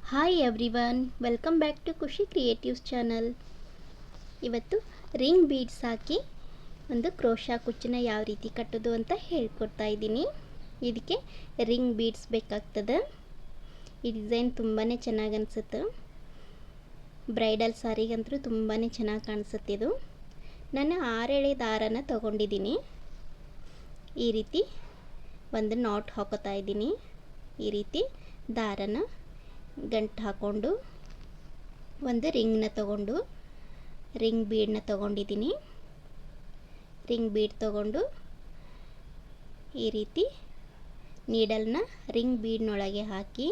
Hi everyone, welcome back to Khushi creatives channel. ಇವತ್ತು ring beads ಹಾಕಿ ಒಂದು ಕ್ರೋಶಾ ಕುಚ್ಚನ್ನ ಯಾವ ರೀತಿ ಕಟ್ಟೋದು ಅಂತ ಹೇಳ್ಕೊಡ್ತಾ ಇದ್ದೀನಿ. ಇದಕ್ಕೆ ರಿಂಗ್ ಬೀಡ್ಸ್ ಬೇಕಾಗ್ತದೆ. ಈ ಡಿಸೈನ್ ತುಂಬಾ ಚೆನ್ನಾಗಿ ಅನಿಸುತ್ತೆ. ಬ್ರೈಡಲ್ ಸಾರಿಗಂತೂ ತುಂಬಾ ಚೆನ್ನಾಗಿ ಕಾಣಿಸುತ್ತೆ ಇದು. ನಾನು 6 ಎಳೆ ದಾರನ ತೊಗೊಂಡಿದ್ದೀನಿ. ಈ ರೀತಿ ಒಂದು ನಾಟ್ ಹಾಕೋತಾ ಇದ್ದೀನಿ. ಈ ರೀತಿ ದಾರನ ಗಂಟು ಹಾಕ್ಕೊಂಡು ಒಂದು ರಿಂಗ್ನ ತಗೊಂಡು ರಿಂಗ್ ಬೀಡನ್ನ ತೊಗೊಂಡಿದ್ದೀನಿ. ರಿಂಗ್ ಬೀಡ್ ತೊಗೊಂಡು ಈ ರೀತಿ ನೀಡಲ್ನ ರಿಂಗ್ ಬೀಡ್ನೊಳಗೆ ಹಾಕಿ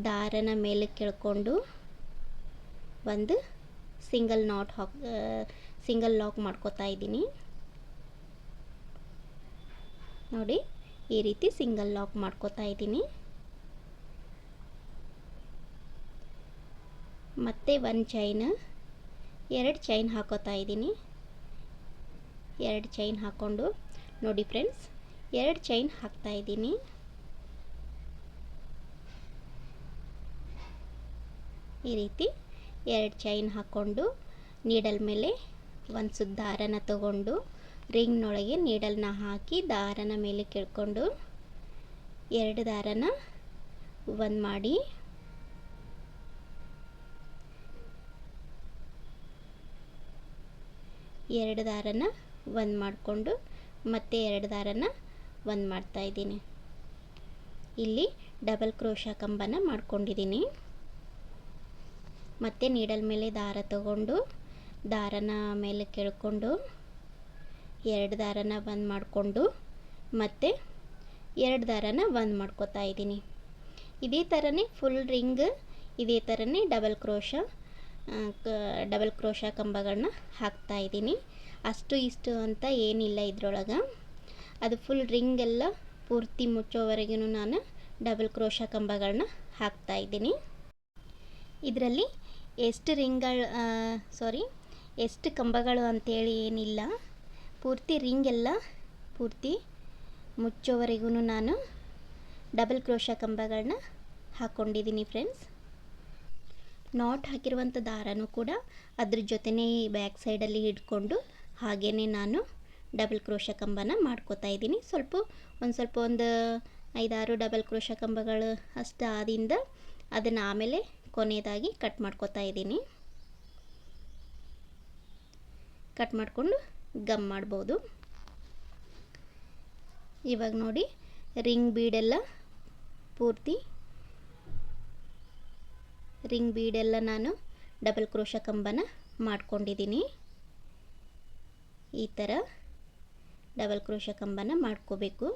ದಾರನ ಮೇಲೆ ಕೆಳ್ಕೊಂಡು ಒಂದು ಸಿಂಗಲ್ ಲಾಕ್ ಮಾಡ್ಕೋತಾ ಇದ್ದೀನಿ. ನೋಡಿ, ಈ ರೀತಿ ಸಿಂಗಲ್ ಲಾಕ್ ಮಾಡ್ಕೋತಾ ಇದ್ದೀನಿ. ಮತ್ತೆ ಒಂದು ಚೈನ್, 2 ಚೈನ್ ಹಾಕೋತಾ ಇದ್ದೀನಿ. 2 ಚೈನ್ ಹಾಕ್ಕೊಂಡು ನೋಡಿ ಫ್ರೆಂಡ್ಸ್, 2 ಚೈನ್ ಹಾಕ್ತಾ ಇದ್ದೀನಿ. ಈ ರೀತಿ 2 ಚೈನ್ ಹಾಕ್ಕೊಂಡು ನೀಡಲ್ ಮೇಲೆ ಒಂದು ಸುತ್ತ ದಾರನ ತಗೊಂಡು ರಿಂಗ್ನೊಳಗೆ ನೀಡಲ್ನ ಹಾಕಿ ದಾರನ ಮೇಲೆ ಕೆಳ್ಕೊಂಡು 2 ದಾರನ ಒಂದು ಮಾಡಿ ಎರಡು ದಾರನ ಒಂದು ಮಾಡಿಕೊಂಡು ಮತ್ತೆ 2 ದಾರನ ಒಂದು ಮಾಡ್ತಾ ಇದ್ದೀನಿ. ಇಲ್ಲಿ ಡಬಲ್ ಕ್ರೋಶಾ ಕಂಬನ ಮಾಡ್ಕೊಂಡಿದ್ದೀನಿ. ಮತ್ತೆ ನೀಡಲ್ ಮೇಲೆ ದಾರ ತಗೊಂಡು ದಾರನ ಮೇಲೆ ಕೆಳ್ಕೊಂಡು 2 ದಾರನ ಒಂದು ಮಾಡಿಕೊಂಡು ಮತ್ತೆ 2 ದಾರನ ಒಂದು ಮಾಡ್ಕೋತಾ ಇದ್ದೀನಿ. ಇದೇ ಥರನೇ ಫುಲ್ ರಿಂಗ್, ಇದೇ ಥರನೇ ಡಬಲ್ ಕ್ರೋಶಾ ಕಂಬಗಳನ್ನ ಹಾಕ್ತಾ ಇದ್ದೀನಿ. ಅಷ್ಟು ಇಷ್ಟು ಅಂತ ಏನಿಲ್ಲ ಇದರೊಳಗೆ. ಅದು ಫುಲ್ ರಿಂಗ್ ಎಲ್ಲ ಪೂರ್ತಿ ಮುಚ್ಚೋವರೆಗೂ ನಾನು ಡಬಲ್ ಕ್ರೋಶಾ ಕಂಬಗಳನ್ನ ಹಾಕ್ತಾ ಇದ್ದೀನಿ. ಇದರಲ್ಲಿ ಎಷ್ಟು ಕಂಬಗಳು ಅಂತೇಳಿ ಏನಿಲ್ಲ. ಪೂರ್ತಿ ರಿಂಗ್ ಎಲ್ಲ ಪೂರ್ತಿ ಮುಚ್ಚೋವರೆಗೂ ನಾನು ಡಬಲ್ ಕ್ರೋಶಾ ಕಂಬಗಳನ್ನ ಹಾಕ್ಕೊಂಡಿದ್ದೀನಿ ಫ್ರೆಂಡ್ಸ್. ನಾಟ್ ಹಾಕಿರುವಂಥ ದಾರನೂ ಕೂಡ ಅದ್ರ ಜೊತೆನೇ ಬ್ಯಾಕ್ ಸೈಡಲ್ಲಿ ಹಿಡ್ಕೊಂಡು ಹಾಗೇ ನಾನು ಡಬಲ್ ಕ್ರೋಶಾ ಕಂಬನ ಮಾಡ್ಕೋತಾ ಇದ್ದೀನಿ. ಒಂದು 5-6 ಡಬಲ್ ಕ್ರೋಶಾ ಕಂಬಗಳು ಅಷ್ಟು ಆದಿಂದ ಅದನ್ನು ಆಮೇಲೆ ಕೊನೆಯದಾಗಿ ಕಟ್ ಮಾಡ್ಕೋತಾ ಇದ್ದೀನಿ. ಕಟ್ ಮಾಡಿಕೊಂಡು ಗಮ್ ಮಾಡ್ಬೋದು. ಇವಾಗ ನೋಡಿ, ರಿಂಗ್ ಬೀಡೆಲ್ಲ ನಾನು ಡಬಲ್ ಕ್ರೋಶಾ ಕಂಬನ ಮಾಡ್ಕೊಂಡಿದ್ದೀನಿ. ಈ ಥರ ಡಬಲ್ ಕ್ರೋಶಾ ಕಂಬನ ಮಾಡ್ಕೋಬೇಕು.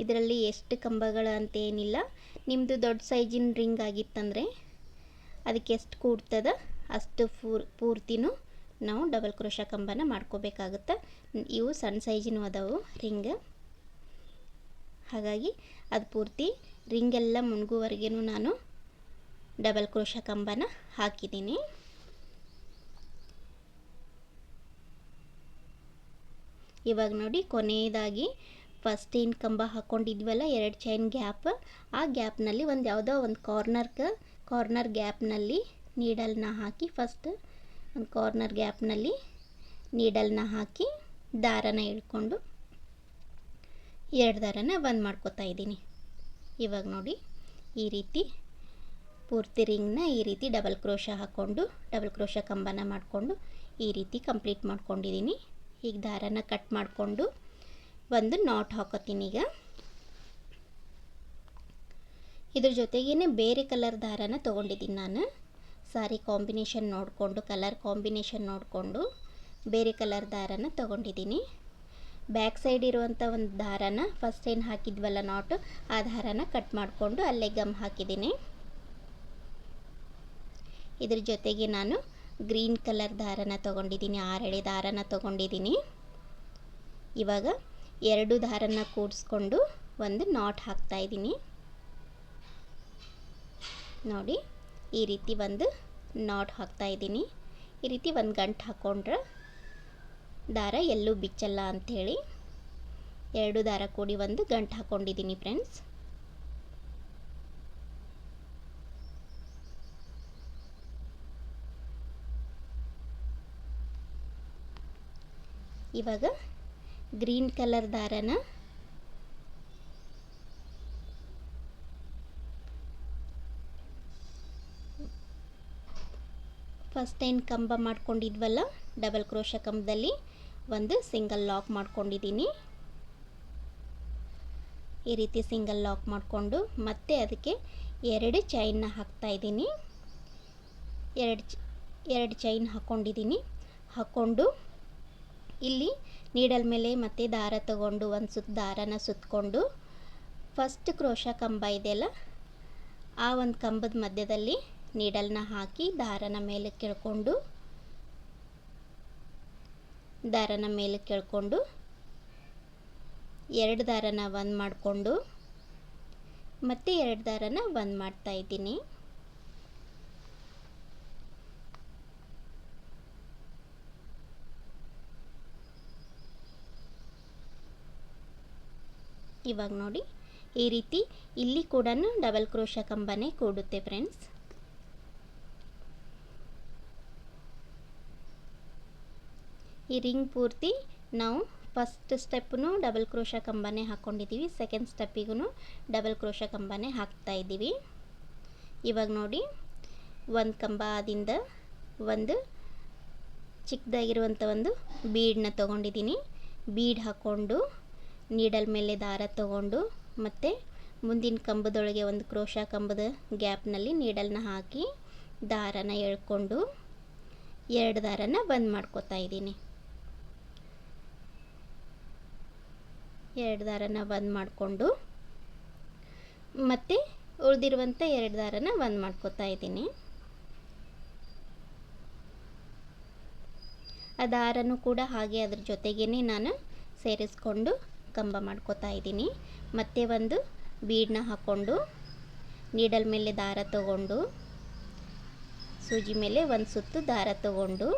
ಇದರಲ್ಲಿ ಎಷ್ಟು ಕಂಬಗಳು ಅಂತ ಏನಿಲ್ಲ. ನಿಮ್ಮದು ದೊಡ್ಡ ಸೈಜಿನ ರಿಂಗ್ ಆಗಿತ್ತಂದರೆ ಅದಕ್ಕೆ ಎಷ್ಟು ಕೂಡ್ತದ ಅಷ್ಟು ಪೂರ್ತಿನೂ ನಾವು ಡಬಲ್ ಕ್ರೋಶಾ ಕಂಬನ ಮಾಡ್ಕೋಬೇಕಾಗುತ್ತೆ. ಇವು ಸಣ್ಣ ಸೈಜಿನೂ ಅದಾವು ರಿಂಗ್. ಹಾಗಾಗಿ ಅದು ಪೂರ್ತಿ ರಿಂಗೆಲ್ಲ ಮುಳುಗುವವರೆಗೂ ನಾನು ಡಬಲ್ ಕ್ರೋಶಾ ಕಂಬನ ಹಾಕಿದ್ದೀನಿ. ಇವಾಗ ನೋಡಿ, ಕೊನೆಯದಾಗಿ ಫಸ್ಟ್ ಏನು ಕಂಬ ಹಾಕ್ಕೊಂಡಿದ್ವಲ್ಲ 2 ಚೈನ್ ಗ್ಯಾಪ್, ಆ ಗ್ಯಾಪ್ನಲ್ಲಿ ಯಾವುದೋ ಒಂದು ಕಾರ್ನರ್ ಗ್ಯಾಪ್ನಲ್ಲಿ ನೀಡಲ್ನ ಹಾಕಿ ಒಂದು ಕಾರ್ನರ್ ಗ್ಯಾಪ್ನಲ್ಲಿ ನೀಡಲ್ನ ಹಾಕಿ ದಾರನ ಇಳ್ಕೊಂಡು 2 ದಾರನ ಒಂದು ಮಾಡ್ಕೋತಾ ಇದ್ದೀನಿ. ಇವಾಗ ನೋಡಿ, ಈ ರೀತಿ ಪೂರ್ತಿ ರಿಂಗ್ನ ಈ ರೀತಿ ಡಬಲ್ ಕ್ರೋಶಾ ಕಂಬನ ಮಾಡಿಕೊಂಡು ಈ ರೀತಿ ಕಂಪ್ಲೀಟ್ ಮಾಡ್ಕೊಂಡಿದ್ದೀನಿ. ಈಗ ದಾರನ ಕಟ್ ಮಾಡಿಕೊಂಡು ಒಂದು ನಾಟ್ ಹಾಕೋತೀನಿ. ಈಗ ಇದ್ರ ಜೊತೆಗೇ ಬೇರೆ ಕಲರ್ ದಾರನ ತೊಗೊಂಡಿದ್ದೀನಿ. ನಾನು ಸಾರಿ ಕಲರ್ ಕಾಂಬಿನೇಷನ್ ನೋಡಿಕೊಂಡು ಬೇರೆ ಕಲರ್ ದಾರನ ತೊಗೊಂಡಿದ್ದೀನಿ. ಬ್ಯಾಕ್ ಸೈಡ್ ಇರುವಂಥ ಒಂದು ದಾರನ ಫಸ್ಟ್ ಏನು ಹಾಕಿದ್ವಲ್ಲ ನಾಟ್, ಆ ದಾರನ ಕಟ್ ಮಾಡಿಕೊಂಡು ಅಲ್ಲೇ ಗಮ್ ಹಾಕಿದ್ದೀನಿ. ಇದ್ರ ಜೊತೆಗೆ ನಾನು ಗ್ರೀನ್ ಕಲರ್ ದಾರನ ತೊಗೊಂಡಿದ್ದೀನಿ. 6 ಎಳೆ ದಾರನ ತೊಗೊಂಡಿದ್ದೀನಿ. ಇವಾಗ 2 ದಾರನ ಕೂಡಿಸ್ಕೊಂಡು ಒಂದು ನಾಟ್ ಹಾಕ್ತಾ ಇದ್ದೀನಿ. ನೋಡಿ, ಈ ರೀತಿ ಒಂದು ನಾಟ್ ಹಾಕ್ತಾ ಇದ್ದೀನಿ. ಈ ರೀತಿ ಒಂದು ಗಂಟು ಹಾಕ್ಕೊಂಡ್ರೆ ದಾರ ಎಲ್ಲೂ ಬಿಚ್ಚಲ್ಲ ಅಂಥೇಳಿ 2 ದಾರ ಕೂಡಿ ಒಂದು ಗಂಟು ಹಾಕ್ಕೊಂಡಿದ್ದೀನಿ ಫ್ರೆಂಡ್ಸ್. ಇವಾಗ ಗ್ರೀನ್ ಕಲರ್ ದಾರನ ಫಸ್ಟ್ ಏನು ಕಂಬ ಮಾಡ್ಕೊಂಡಿದ್ವಲ್ಲ ಡಬಲ್ ಕ್ರೋಶಾ ಕಂಬದಲ್ಲಿ ಒಂದು ಸಿಂಗಲ್ ಲಾಕ್ ಮಾಡ್ಕೊಂಡಿದ್ದೀನಿ. ಈ ರೀತಿ ಸಿಂಗಲ್ ಲಾಕ್ ಮಾಡಿಕೊಂಡು ಮತ್ತೆ ಅದಕ್ಕೆ 2 ಚೈನ್ನ ಹಾಕ್ತಾ ಇದ್ದೀನಿ. ಎರಡು ಚೈನ್ ಹಾಕ್ಕೊಂಡಿದ್ದೀನಿ. ಹಾಕ್ಕೊಂಡು ಇಲ್ಲಿ ನೀಡಲ್ ಮೇಲೆ ಮತ್ತೆ ದಾರ ತಗೊಂಡು ಒಂದು ಸುತ್ತು ದಾರನ ಸುತ್ತಕೊಂಡು ಫಸ್ಟ್ ಕ್ರೋಶಾ ಕಂಬ ಇದೆಯಲ್ಲ ಆ ಒಂದು ಕಂಬದ ಮಧ್ಯದಲ್ಲಿ ನೀಡಲ್ನ ಹಾಕಿ ದಾರನ ಮೇಲೆ ಕೆಳ್ಕೊಂಡು ಎರಡು ದಾರನ ಒಂದು ಮಾಡಿಕೊಂಡು ಮತ್ತೆ ಎರಡು ದಾರನ ಒಂದು ಮಾಡ್ತಾ ಇದ್ದೀನಿ. ಇವಾಗ ನೋಡಿ ಈ ರೀತಿ ಇಲ್ಲಿ ಕೂಡ ಡಬಲ್ ಕ್ರೋಶಾ ಕಂಬನೇ ಕೂಡುತ್ತೆ ಫ್ರೆಂಡ್ಸ್. ಈ ರಿಂಗ್ ಪೂರ್ತಿ ನಾವು ಫಸ್ಟ್ ಸ್ಟೆಪ್ನು ಡಬಲ್ ಕ್ರೋಶಾ ಕಂಬನೇ ಹಾಕ್ಕೊಂಡಿದ್ದೀವಿ, ಸೆಕೆಂಡ್ ಸ್ಟೆಪ್ಪಿಗೂ ಡಬಲ್ ಕ್ರೋಶಾ ಕಂಬನೇ ಹಾಕ್ತಾ ಇದ್ದೀವಿ. ಇವಾಗ ನೋಡಿ ಒಂದು ಕಂಬ ಆದಿಂದ ಒಂದು ಚಿಕ್ಕದಾಗಿರುವಂಥ ಒಂದು ಬೀಡನ್ನ ತೊಗೊಂಡಿದ್ದೀನಿ. ಬೀಡ್ ಹಾಕ್ಕೊಂಡು ನೀಡಲ್ ಮೇಲೆ ದಾರ ತಗೊಂಡು ಮತ್ತು ಮುಂದಿನ ಕಂಬದೊಳಗೆ ಒಂದು ಕ್ರೋಶಾ ಕಂಬದ ಗ್ಯಾಪ್ನಲ್ಲಿ ನೀಡಲ್ನ ಹಾಕಿ ದಾರನ ಎಳ್ಕೊಂಡು ಎರಡು ದಾರನ ಬಂದ್ ಮಾಡ್ಕೋತಾ ಇದ್ದೀನಿ. ಎರಡು ದಾರನ ಬಂದ್ ಮಾಡಿಕೊಂಡು ಮತ್ತೆ ಉಳಿದಿರುವಂಥ ಎರಡು ದಾರನ ಬಂದ್ ಮಾಡ್ಕೋತಾ ಇದ್ದೀನಿ. ಆ ದಾರನೂ ಕೂಡ ಹಾಗೆ ಅದ್ರ ಜೊತೆಗೇನೆ ನಾನು ಸೇರಿಸ್ಕೊಂಡು ಕಂಬ ಮಾಡ್ಕೋತಾ ಇದ್ದೀನಿ. ಮತ್ತೆ ಒಂದು ಬೀಡನ್ನ ಹಾಕ್ಕೊಂಡು ನೀಡಲ್ ಮೇಲೆ ದಾರ ತಗೊಂಡು ಸೂಜಿ ಮೇಲೆ ಒಂದು ಸುತ್ತು ದಾರ ತಗೊಂಡು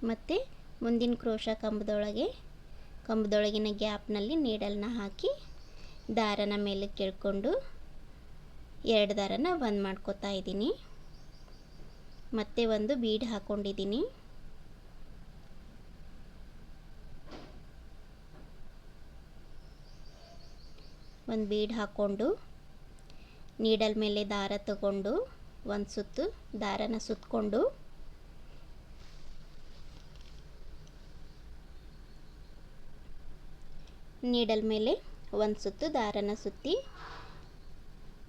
ಮತ್ತು ಮುಂದಿನ ಕ್ರೋಶಾ ಕಂಬದೊಳಗಿನ ಗ್ಯಾಪ್ನಲ್ಲಿ ನೀಡಲ್ನ ಹಾಕಿ ದಾರನ ಮೇಲೆ ಕೆಳ್ಕೊಂಡು ಎರಡು ದಾರನ ಬಂದ್ ಮಾಡ್ಕೋತಾ ಇದ್ದೀನಿ. ಮತ್ತೆ ಒಂದು ಬೀಡ್ ಹಾಕ್ಕೊಂಡಿದ್ದೀನಿ. ಒಂದು ಬೀಡ್ ಹಾಕ್ಕೊಂಡು ನೀಡಲ್ ಮೇಲೆ ದಾರ ತಗೊಂಡು ಒಂದು ಸುತ್ತು ದಾರನ ಸುತ್ತಕೊಂಡು ನೀಡಲ್ ಮೇಲೆ ಒಂದು ಸುತ್ತು ದಾರನ ಸುತ್ತಿ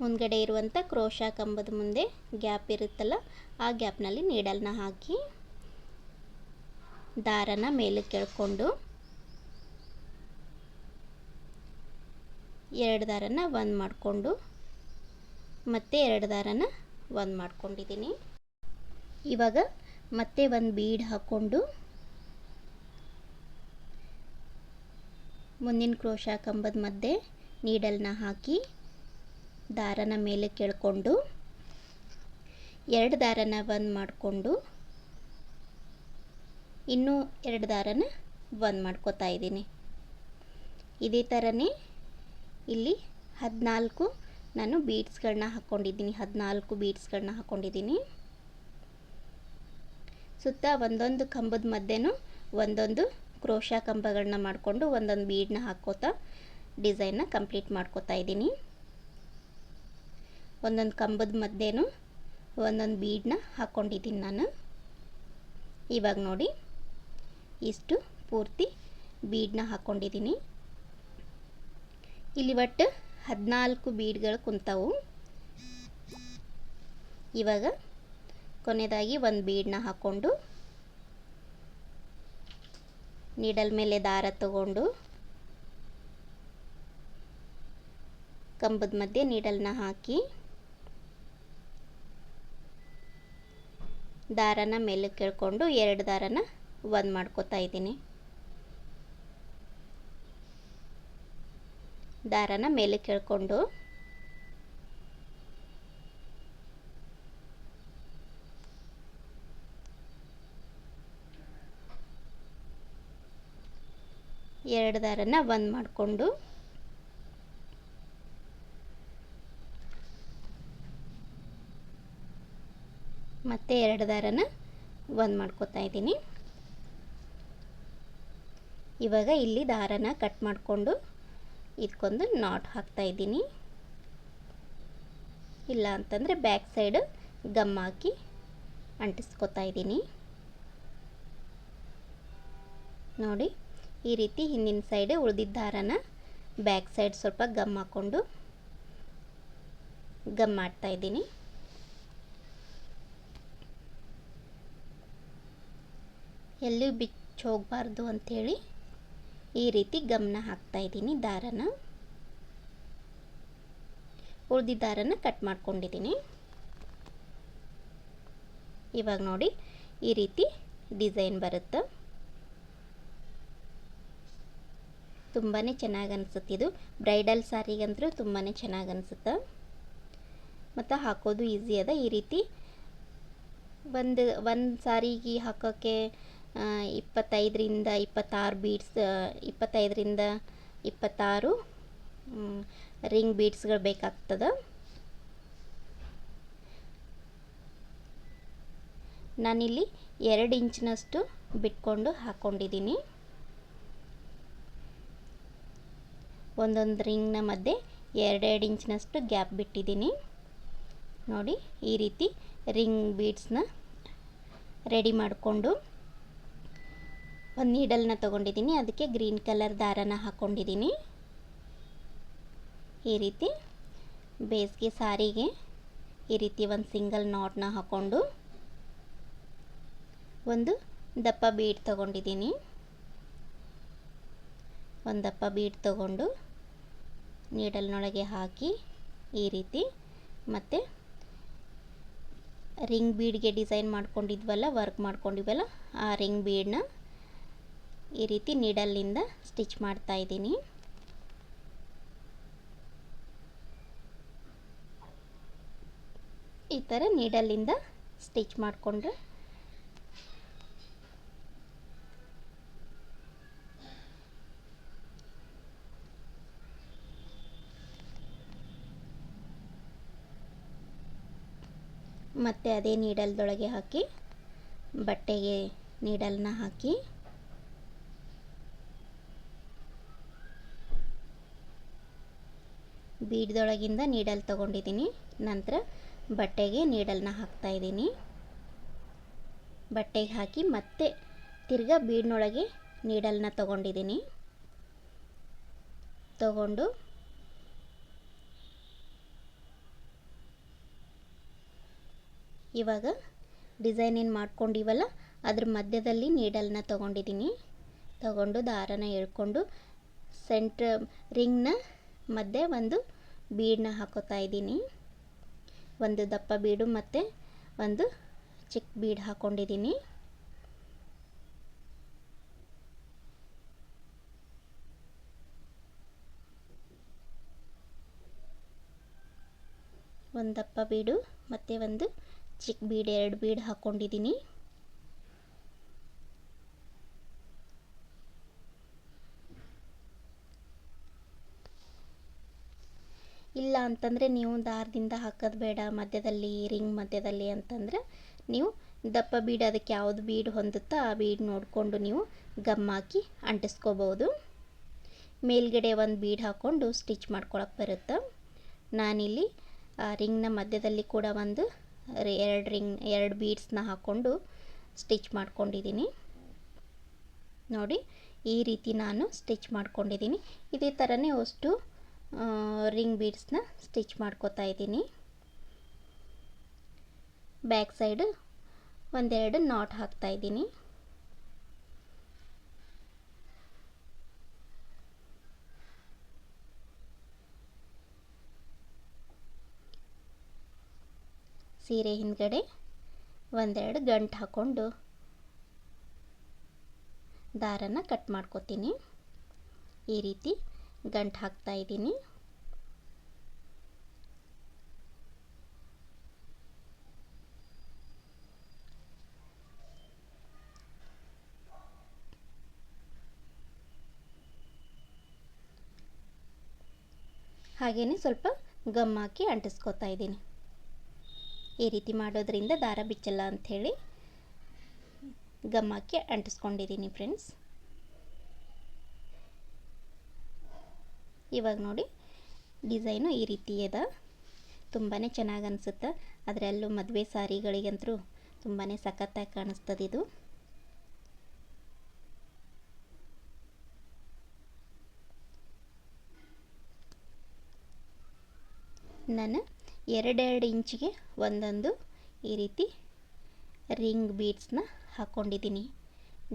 ಮುಂದ್ಗಡೆ ಇರುವಂಥ ಕ್ರೋಶಾ ಕಂಬದ ಮುಂದೆ ಗ್ಯಾಪ್ ಇರುತ್ತಲ್ಲ ಆ ಗ್ಯಾಪ್ನಲ್ಲಿ ನೀಡಲ್ನ ಹಾಕಿ ದಾರನ ಮೇಲೆ ಕೆಳ್ಕೊಂಡು ಎರಡು ದಾರನ ಒಂದು ಮಾಡಿಕೊಂಡು ಮತ್ತೆ ಎರಡು ದಾರನ ಒಂದು ಮಾಡ್ಕೊಂಡಿದ್ದೀನಿ. ಇವಾಗ ಮತ್ತೆ ಒಂದು ಬೀಡ್ ಹಾಕ್ಕೊಂಡು ಮುಂದಿನ ಕ್ರೋಶಾ ಕಂಬದ ಮಧ್ಯೆ ನೀಡಲ್ನ ಹಾಕಿ ದಾರನ ಮೇಲೆ ಕೆಳ್ಕೊಂಡು ಎರಡು ದಾರನ ಒಂದು ಮಾಡಿಕೊಂಡು ಇನ್ನೂ ಎರಡು ದಾರನ ಒಂದು ಮಾಡ್ಕೋತಾ ಇದ್ದೀನಿ. ಇದೇ ಥರನೇ ಇಲ್ಲಿ 14 ನಾನು ಬೀಡ್ಸ್ಗಳನ್ನ ಹಾಕ್ಕೊಂಡಿದ್ದೀನಿ. 14 ಬೀಡ್ಸ್ಗಳನ್ನ ಹಾಕ್ಕೊಂಡಿದ್ದೀನಿ. ಸುತ್ತ ಒಂದೊಂದು ಕಂಬದ ಮಧ್ಯೆನೂ ಒಂದೊಂದು ಕ್ರೋಶಾ ಕಂಬಗಳನ್ನ ಮಾಡಿಕೊಂಡು ಒಂದೊಂದು ಬೀಡನ್ನ ಹಾಕೋತಾ ಡಿಸೈನ್ನ ಕಂಪ್ಲೀಟ್ ಮಾಡ್ಕೋತಾ ಇದ್ದೀನಿ. ಒಂದೊಂದು ಕಂಬದ ಮಧ್ಯೆನೂ ಒಂದೊಂದು ಬೀಡನ್ನ ಹಾಕ್ಕೊಂಡಿದ್ದೀನಿ ನಾನು. ಇವಾಗ ನೋಡಿ ಇಷ್ಟು ಪೂರ್ತಿ ಬೀಡನ್ನ ಹಾಕ್ಕೊಂಡಿದ್ದೀನಿ. ಇಲ್ಲಿ ಒಟ್ಟು 14 ಬೀಡ್ಗಳು ಕುಂತವು. ಇವಾಗ ಕೊನೆಯದಾಗಿ ಒಂದು ಬೀಡನ್ನ ಹಾಕ್ಕೊಂಡು ನೀಡಲ್ ಮೇಲೆ ದಾರ ತಗೊಂಡು ಕಂಬದ ಮಧ್ಯೆ ನೀಡಲ್ನ ಹಾಕಿ ದಾರನ ಮೇಲೆ ಕೆಳ್ಕೊಂಡು ಎರಡು ದಾರನ ಒಂದು ಮಾಡ್ಕೋತಾ ಇದ್ದೀನಿ. ದಾರನ ಮೇಲೆ ಕೆಳ್ಕೊಂಡು ಎರಡು ದಾರನ ಒಂದು ಮಾಡಿಕೊಂಡು ಮತ್ತು 2 ದಾರನ ಒಂದು ಮಾಡ್ಕೊತಾ ಇದ್ದೀನಿ. ಇವಾಗ ಇಲ್ಲಿ ದಾರನ ಕಟ್ ಮಾಡಿಕೊಂಡು ಇದಕ್ಕೊಂದು ನಾಟ್ ಹಾಕ್ತಾ ಇದ್ದೀನಿ. ಇಲ್ಲ ಅಂತಂದರೆ ಬ್ಯಾಕ್ ಸೈಡ್ ಗಮ್ ಹಾಕಿ ಅಂಟಿಸ್ಕೊತಾ ಇದ್ದೀನಿ. ನೋಡಿ ಈ ರೀತಿ ಹಿಂದಿನ ಸೈಡ್ ಉಳಿದಿದ್ದ ದಾರನ ಬ್ಯಾಕ್ ಸೈಡ್ ಸ್ವಲ್ಪ ಗಮ್ ಹಾಕ್ಕೊಂಡು ಗಮ್ ಮಾಡ್ತಾ ಇದ್ದೀನಿ. ಎಲ್ಲೂ ಬಿಚ್ಚಿ ಹೋಗಬಾರ್ದು ಅಂಥೇಳಿ ಈ ರೀತಿ ಗಮ್ನ ಹಾಕ್ತಾ ಇದ್ದೀನಿ. ದಾರನ ಉಳಿದಿದ್ದ ದಾರನ ಕಟ್ ಮಾಡ್ಕೊಂಡಿದ್ದೀನಿ. ಇವಾಗ ನೋಡಿ ಈ ರೀತಿ ಡಿಸೈನ್ ಬರುತ್ತೆ. ತುಂಬಾ ಚೆನ್ನಾಗಿ ಅನಿಸುತ್ತೆ. ಇದು ಬ್ರೈಡಲ್ ಸ್ಯಾರಿಗಂತೂ ತುಂಬಾ ಚೆನ್ನಾಗಿ ಅನಿಸುತ್ತೆ ಮತ್ತು ಹಾಕೋದು ಈಸಿ ಅದ. ಈ ರೀತಿ ಒಂದು ಸಾರಿಗೆ ಹಾಕೋಕ್ಕೆ 25ರಿಂದ 26 ಬೀಡ್ಸ್, 25ರಿಂದ 26 ರಿಂಗ್ ಬೀಡ್ಸ್ಗಳು ಬೇಕಾಗ್ತದೆ. ನಾನಿಲ್ಲಿ 2 ಇಂಚಿನಷ್ಟು ಬಿಟ್ಕೊಂಡು ಹಾಕ್ಕೊಂಡಿದ್ದೀನಿ. ಒಂದೊಂದು ರಿಂಗ್ನ ಮಧ್ಯೆ 2 ಇಂಚಿನಷ್ಟು ಗ್ಯಾಪ್ ಬಿಟ್ಟಿದ್ದೀನಿ. ನೋಡಿ ಈ ರೀತಿ ರಿಂಗ್ ಬೀಡ್ಸ್ನ ರೆಡಿ ಮಾಡಿಕೊಂಡು ಒಂದು ನೀಡಲ್ನ ತೊಗೊಂಡಿದ್ದೀನಿ. ಅದಕ್ಕೆ ಗ್ರೀನ್ ಕಲರ್ ದಾರನ ಹಾಕ್ಕೊಂಡಿದ್ದೀನಿ. ಈ ರೀತಿ ಬೇಸ್ಗೆ ಸಾರಿಗೆ ಈ ರೀತಿ ಒಂದು ಸಿಂಗಲ್ ನಾಟ್ನ ಹಾಕ್ಕೊಂಡು ಒಂದು ದಪ್ಪ ಬೀಡ್ ತೊಗೊಂಡಿದ್ದೀನಿ. ಒಂದು ದಪ್ಪ ಬೀಡ್ ತೊಗೊಂಡು ನೀಡಲ್ನೊಳಗೆ ಹಾಕಿ ಈ ರೀತಿ ಮತ್ತು ರಿಂಗ್ ಬೀಡ್ಗೆ ಡಿಸೈನ್ ಮಾಡ್ಕೊಂಡಿದ್ವಲ್ಲ, ವರ್ಕ್ ಮಾಡ್ಕೊಂಡಿದ್ವಲ್ಲ, ಆ ರಿಂಗ್ ಬೀಡನ್ನ ಈ ರೀತಿ ನೀಡಲ್ಲಿಂದ ಸ್ಟಿಚ್ ಮಾಡ್ತಾ ಇದ್ದೀನಿ. ಈ ಥರ ನೀಡಲ್ಲಿಂದ ಸ್ಟಿಚ್ ಮಾಡಿಕೊಂಡ್ರೆ ಮತ್ತು ಅದೇ ನೀಡಲ್ದೊಳಗೆ ಹಾಕಿ ಬಟ್ಟೆಗೆ ನೀಡಲ್ನ ಹಾಕಿ ಬೀಡ್ದೊಳಗಿಂದ ನೀಡಲ್ ತೊಗೊಂಡಿದ್ದೀನಿ. ನಂತರ ಬಟ್ಟೆಗೆ ನೀಡಲ್ನ ಹಾಕ್ತಾ ಇದ್ದೀನಿ. ಬಟ್ಟೆಗೆ ಹಾಕಿ ಮತ್ತೆ ತಿರ್ಗಾ ಬೀಡ್ನೊಳಗೆ ನೀಡಲ್ನ ತೊಗೊಂಡಿದ್ದೀನಿ. ತೊಗೊಂಡು ಇವಾಗ ಡಿಸೈನ್ ಏನು ಮಾಡ್ಕೊಂಡಿವಲ್ಲ ಅದ್ರ ಮಧ್ಯದಲ್ಲಿ ನೀಡಲ್ನ ತೊಗೊಂಡಿದ್ದೀನಿ. ತೊಗೊಂಡು ದಾರನ ಎಳ್ಕೊಂಡು ಸೆಂಟ್ರ್ ರಿಂಗ್ನ ಮಧ್ಯೆ ಒಂದು ಬೀಡನ್ನ ಹಾಕೋತಾ ಇದ್ದೀನಿ. ಒಂದು ದಪ್ಪ ಬೀಡು ಮತ್ತು ಒಂದು ಚಿಕ್ಕ ಬೀಡ್ ಹಾಕ್ಕೊಂಡಿದ್ದೀನಿ. ಒಂದು ದಪ್ಪ ಬೀಡು ಮತ್ತು ಒಂದು ಚಿಕ್ಕ ಬೀಡ್, 2 ಬೀಡ್ ಹಾಕ್ಕೊಂಡಿದ್ದೀನಿ. ಇಲ್ಲ ಅಂತಂದರೆ ನೀವು ದಾರದಿಂದ ಹಾಕೋದು ಬೇಡ ಮಧ್ಯದಲ್ಲಿ, ರಿಂಗ್ ಮಧ್ಯದಲ್ಲಿ ಅಂತಂದರೆ ನೀವು ದಪ್ಪ ಬೀಡ್ ಅದಕ್ಕೆ ಯಾವುದು ಬೀಡ್ ಹೊಂದುತ್ತೋ ಆ ಬೀಡ್ ನೋಡಿಕೊಂಡು ನೀವು ಗಮ್ ಹಾಕಿ ಅಂಟಿಸ್ಕೋಬೋದು. ಮೇಲ್ಗಡೆ ಒಂದು ಬೀಡ್ ಹಾಕ್ಕೊಂಡು ಸ್ಟಿಚ್ ಮಾಡ್ಕೊಳಕ್ಕೆ ಬರುತ್ತೆ. ನಾನಿಲ್ಲಿ ರಿಂಗ್ನ ಮಧ್ಯದಲ್ಲಿ ಕೂಡ ಒಂದು 2 ಬೀಡ್ಸ್ನ ಹಾಕ್ಕೊಂಡು ಸ್ಟಿಚ್ ಮಾಡ್ಕೊಂಡಿದ್ದೀನಿ. ನೋಡಿ ಈ ರೀತಿ ನಾನು ಸ್ಟಿಚ್ ಮಾಡ್ಕೊಂಡಿದ್ದೀನಿ. ಇದೇ ಥರನೇ ಅಷ್ಟು ರಿಂಗ್ ಬೀಡ್ಸ್ನ ಸ್ಟಿಚ್ ಮಾಡ್ಕೋತಾ ಇದ್ದೀನಿ. ಬ್ಯಾಕ್ ಸೈಡ್ 1-2 ನಾಟ್ ಹಾಕ್ತಾ ಇದ್ದೀನಿ. ಸೀರೆ ಹಿಂದ್ಗಡೆ 1-2 ಗಂಟು ಹಾಕ್ಕೊಂಡು ದಾರನ ಕಟ್ ಮಾಡ್ಕೋತೀನಿ. ಈ ರೀತಿ ಗಂಟು ಹಾಕ್ತಾ ಇದ್ದೀನಿ. ಹಾಗೇನೆ ಸ್ವಲ್ಪ ಗಮ್ ಹಾಕಿ ಅಂಟಿಸ್ಕೊತಾ ಇದ್ದೀನಿ. ಈ ರೀತಿ ಮಾಡೋದ್ರಿಂದ ದಾರ ಬಿಚ್ಚಲ್ಲ ಅಂಥೇಳಿ ಗಮ್ಮಕ್ಕೆ ಅಂಟಿಸ್ಕೊಂಡಿದ್ದೀನಿ ಫ್ರೆಂಡ್ಸ್. ಇವಾಗ ನೋಡಿ ಡಿಸೈನು ಈ ರೀತಿ ಅದ, ತುಂಬಾ ಚೆನ್ನಾಗಿ ಅನಿಸುತ್ತೆ. ಅದರಲ್ಲೂ ಮದುವೆ ಸಾರಿಗಳಿಗಂತೂ ತುಂಬಾ ಸಖತ್ತಾಗಿ ಕಾಣಿಸ್ತದೆ ಇದು. ನಾನು 2 ಇಂಚಿಗೆ ಒಂದೊಂದು ಈ ರೀತಿ ರಿಂಗ್ ಬೀಡ್ಸ್ನ ಹಾಕ್ಕೊಂಡಿದ್ದೀನಿ.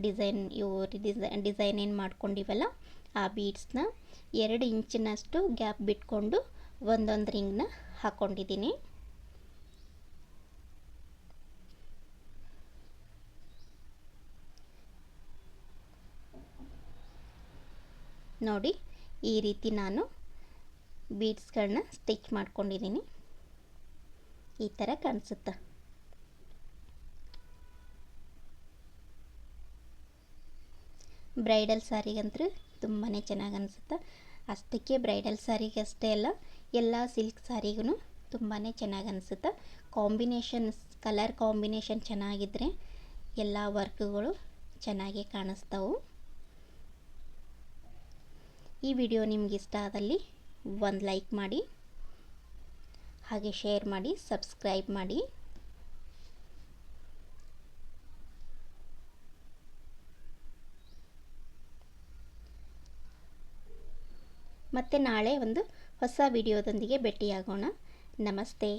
ಡಿಸೈನ್ ಏನು ಮಾಡ್ಕೊಂಡಿವಲ್ಲ ಆ ಬೀಡ್ಸ್ನ 2 ಇಂಚಿನಷ್ಟು ಗ್ಯಾಪ್ ಬಿಟ್ಕೊಂಡು ಒಂದೊಂದು ರಿಂಗ್ನ ಹಾಕ್ಕೊಂಡಿದ್ದೀನಿ. ನೋಡಿ ಈ ರೀತಿ ನಾನು ಬೀಡ್ಸ್ಗಳನ್ನ ಸ್ಟಿಚ್ ಮಾಡ್ಕೊಂಡಿದ್ದೀನಿ. ಈ ಥರ ಕಾಣಿಸುತ್ತೆ. ಬ್ರೈಡಲ್ ಸಾರಿಗಂತೂ ತುಂಬಾ ಚೆನ್ನಾಗಿ ಅನಿಸುತ್ತೆ. ಅಷ್ಟಕ್ಕೆ ಬ್ರೈಡಲ್ ಸಾರಿಗೆ ಅಷ್ಟೇ ಅಲ್ಲ, ಎಲ್ಲ ಸಿಲ್ಕ್ ಸಾರಿಗೂ ತುಂಬಾ ಚೆನ್ನಾಗಿ ಅನಿಸುತ್ತೆ. ಕಲರ್ ಕಾಂಬಿನೇಷನ್ ಚೆನ್ನಾಗಿದ್ದರೆ ಎಲ್ಲ ವರ್ಕ್ಗಳು ಚೆನ್ನಾಗಿ ಕಾಣಿಸ್ತವೆ. ಈ ವಿಡಿಯೋ ನಿಮ್ಗೆ ಇಷ್ಟ ಆದಲ್ಲಿ ಒಂದು ಲೈಕ್ ಮಾಡಿ, ಹಾಗೆ ಶೇರ್ ಮಾಡಿ, ಸಬ್ಸ್ಕ್ರೈಬ್ ಮಾಡಿ. ಮತ್ತೆ ನಾಳೆ ಒಂದು ಹೊಸ ವಿಡಿಯೋದೊಂದಿಗೆ ಭೇಟಿಯಾಗೋಣ. ನಮಸ್ತೆ.